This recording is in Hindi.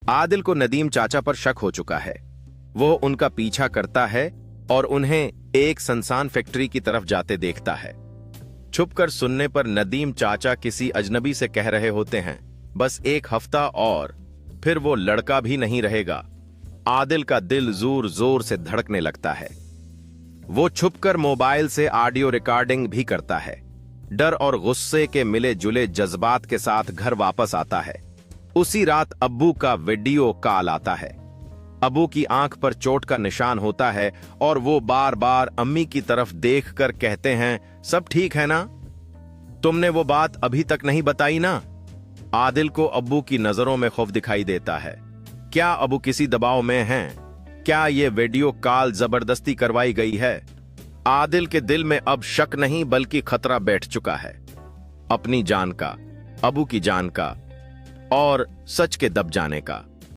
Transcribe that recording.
आदिल को नदीम चाचा पर शक हो चुका है। वो उनका पीछा करता है और उन्हें एक सुनसान फैक्ट्री की तरफ जाते देखता है। छुपकर सुनने पर नदीम चाचा किसी अजनबी से कह रहे होते हैं, बस एक हफ्ता और फिर वो लड़का भी नहीं रहेगा। आदिल का दिल जोर जोर से धड़कने लगता है। वो छुपकर मोबाइल से ऑडियो रिकॉर्डिंग भी करता है। डर और गुस्से के मिले जुले जज्बात के साथ घर वापस आता है। उसी रात अब्बू का वीडियो कॉल आता है। अब्बू की आंख पर चोट का निशान होता है और वो बार बार अम्मी की तरफ देखकर कहते हैं, सब ठीक है ना? तुमने वो बात अभी तक नहीं बताई ना? आदिल को अब्बू की नजरों में खौफ दिखाई देता है। क्या अब्बू किसी दबाव में हैं? क्या ये वीडियो कॉल जबरदस्ती करवाई गई है? आदिल के दिल में अब शक नहीं बल्कि खतरा बैठ चुका है, अपनी जान का, अब्बू की जान का और सच के दब जाने का।